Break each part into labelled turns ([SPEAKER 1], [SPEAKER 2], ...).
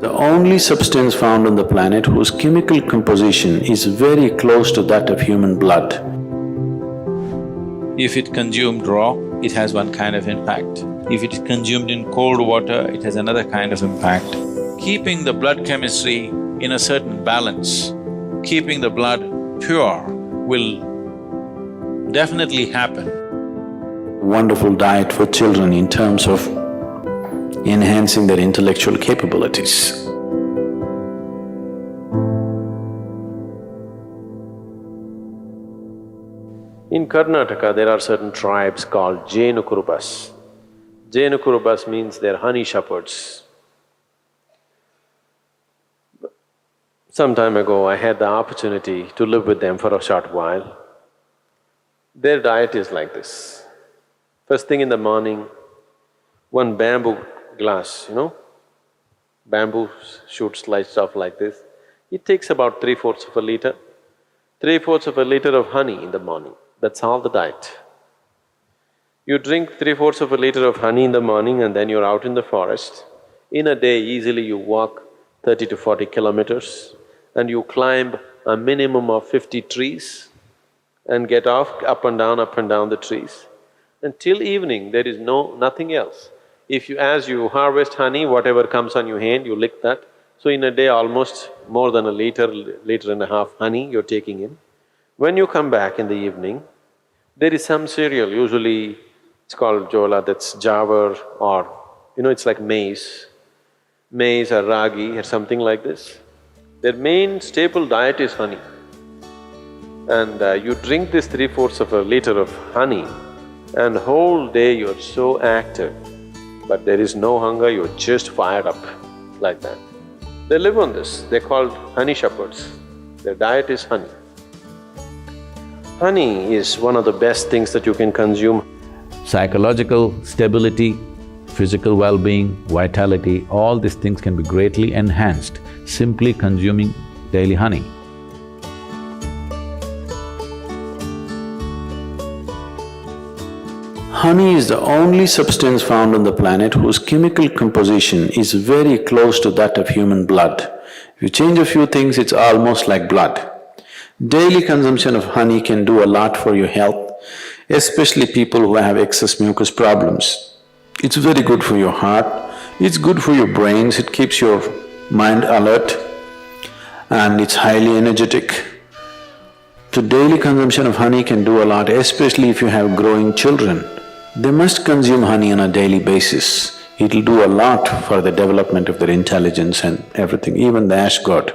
[SPEAKER 1] The only substance found on the planet whose chemical composition is very close to that of human blood.
[SPEAKER 2] If it consumed raw, it has one kind of impact. If it is consumed in cold water, it has another kind of impact. Keeping the blood chemistry in a certain balance, keeping the blood pure will definitely happen.
[SPEAKER 1] Wonderful diet for children in terms of enhancing their intellectual capabilities.
[SPEAKER 3] In Karnataka, there are certain tribes called Jenukurubas. Jenukurubas means they're honey shepherds. Some time ago, I had the opportunity to live with them for a short while. Their diet is like this. First thing in the morning, one bamboo glass, bamboo shoot sliced off like this. It takes about 3/4 of a liter. 3/4 of a liter of honey in the morning, that's all the diet. You drink 3/4 of a liter of honey in the morning and then you're out in the forest. In a day, easily you walk 30 to 40 kilometers and you climb a minimum of 50 trees and get off up and down the trees. Until evening, there is nothing else. As you harvest honey, whatever comes on your hand, you lick that. So in a day, almost more than a liter and a half honey you're taking in. When you come back in the evening, there is some cereal, usually it's called jola, that's jawar or it's like maize or ragi or something like this. Their main staple diet is honey. And you drink this 3/4 of a liter of honey and whole day you're so active, but there is no hunger, you're just fired up like that. They live on this, they're called honey shepherds. Their diet is honey. Honey is one of the best things that you can consume.
[SPEAKER 2] Psychological stability, physical well-being, vitality, all these things can be greatly enhanced simply consuming daily honey.
[SPEAKER 1] Honey is the only substance found on the planet whose chemical composition is very close to that of human blood. If you change a few things, it's almost like blood. Daily consumption of honey can do a lot for your health, especially people who have excess mucus problems. It's very good for your heart, it's good for your brains, it keeps your mind alert and it's highly energetic. So daily consumption of honey can do a lot, especially if you have growing children. They must consume honey on a daily basis. It'll do a lot for the development of their intelligence and everything, even the ash god.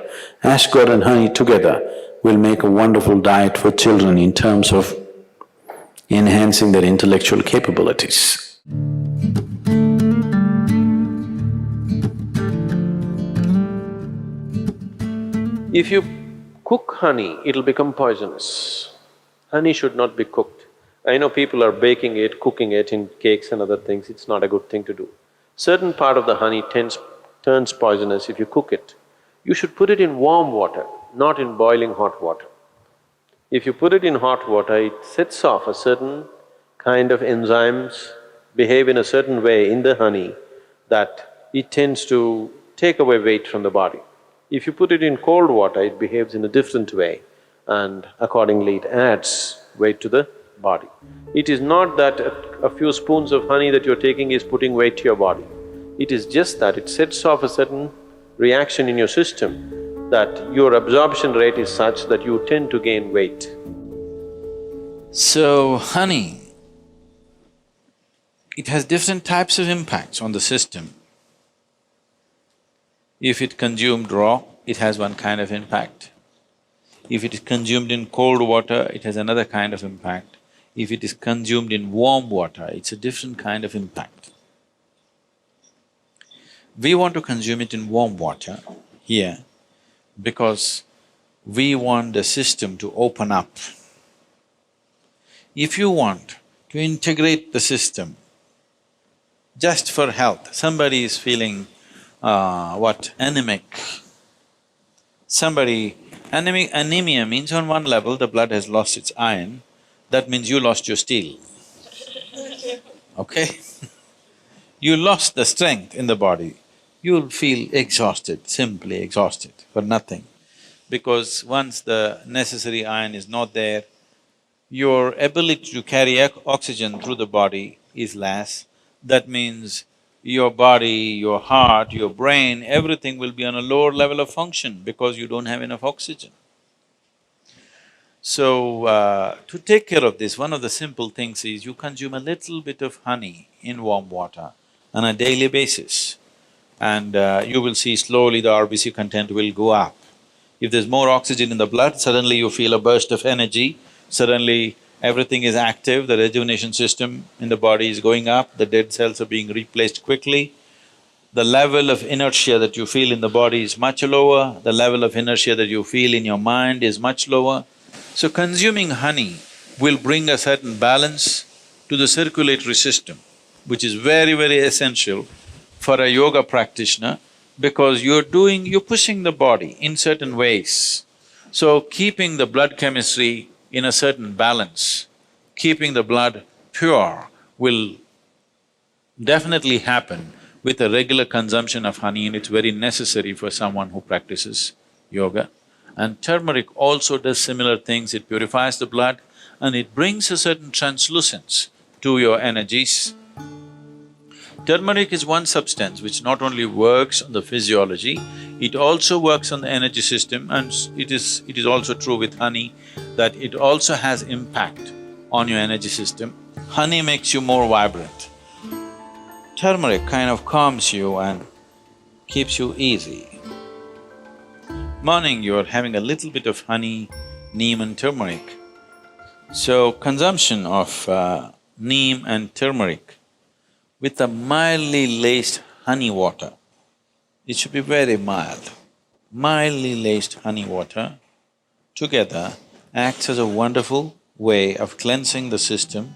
[SPEAKER 1] Ash god and honey together will make a wonderful diet for children in terms of enhancing their intellectual capabilities.
[SPEAKER 3] If you cook honey, it'll become poisonous. Honey should not be cooked. I know people are baking it, cooking it in cakes and other things, it's not a good thing to do. Certain part of the honey turns poisonous if you cook it. You should put it in warm water, not in boiling hot water. If you put it in hot water, it sets off a certain kind of enzymes, behave in a certain way in the honey that it tends to take away weight from the body. If you put it in cold water, it behaves in a different way and accordingly it adds weight to the body. It is not that a few spoons of honey that you're taking is putting weight to your body. It is just that it sets off a certain reaction in your system that your absorption rate is such that you tend to gain weight.
[SPEAKER 2] So, honey, it has different types of impacts on the system. If it consumed raw, it has one kind of impact. If it is consumed in cold water, it has another kind of impact. If it is consumed in warm water, it's a different kind of impact. We want to consume it in warm water here because we want the system to open up. If you want to integrate the system just for health, somebody is feeling anemic. Anemia means on one level the blood has lost its iron, that means you lost your steel, okay? You lost the strength in the body. you'll feel exhausted, simply exhausted for nothing. Because once the necessary iron is not there, your ability to carry oxygen through the body is less. That means your body, your heart, your brain, everything will be on a lower level of function because you don't have enough oxygen. So, to take care of this, one of the simple things is you consume a little bit of honey in warm water on a daily basis, and you will see slowly the RBC content will go up. If there's more oxygen in the blood, suddenly you feel a burst of energy, suddenly everything is active, the rejuvenation system in the body is going up, the dead cells are being replaced quickly. The level of inertia that you feel in the body is much lower, the level of inertia that you feel in your mind is much lower. So consuming honey will bring a certain balance to the circulatory system, which is very, very essential for a yoga practitioner because you're pushing the body in certain ways. So keeping the blood chemistry in a certain balance, keeping the blood pure will definitely happen with a regular consumption of honey, and it's very necessary for someone who practices yoga. And turmeric also does similar things, it purifies the blood and it brings a certain translucence to your energies. Turmeric is one substance which not only works on the physiology, it also works on the energy system, and it is also true with honey that it also has impact on your energy system. Honey makes you more vibrant. Turmeric kind of calms you and keeps you easy. Morning, you're having a little bit of honey, neem and turmeric. So, consumption of neem and turmeric with a mildly laced honey water, it should be very mild. Mildly laced honey water together acts as a wonderful way of cleansing the system,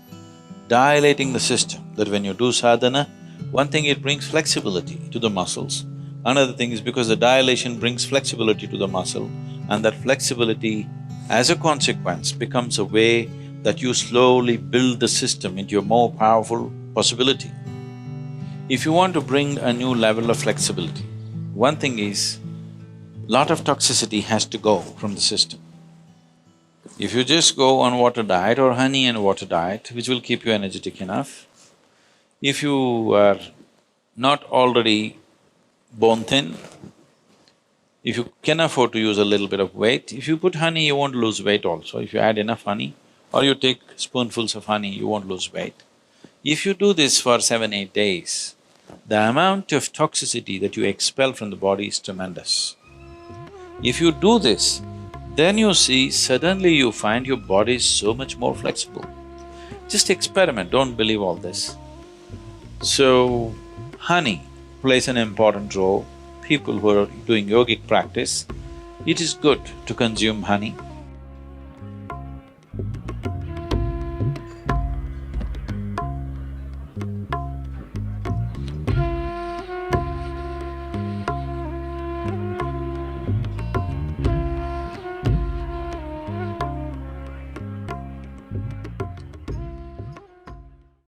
[SPEAKER 2] dilating the system, that when you do sadhana, one thing, it brings flexibility to the muscles. Another thing is because the dilation brings flexibility to the muscle, and that flexibility, as a consequence, becomes a way that you slowly build the system into a more powerful possibility. If you want to bring a new level of flexibility, one thing is, lot of toxicity has to go from the system. If you just go on water diet or honey and water diet, which will keep you energetic enough, if you are not already bone thin, if you can afford to use a little bit of weight, if you put honey, you won't lose weight also. If you add enough honey or you take spoonfuls of honey, you won't lose weight. If you do this for 7-8 days, the amount of toxicity that you expel from the body is tremendous. If you do this, then you see suddenly you find your body is so much more flexible. Just experiment, don't believe all this. So, honey plays an important role. People who are doing yogic practice, it is good to consume honey.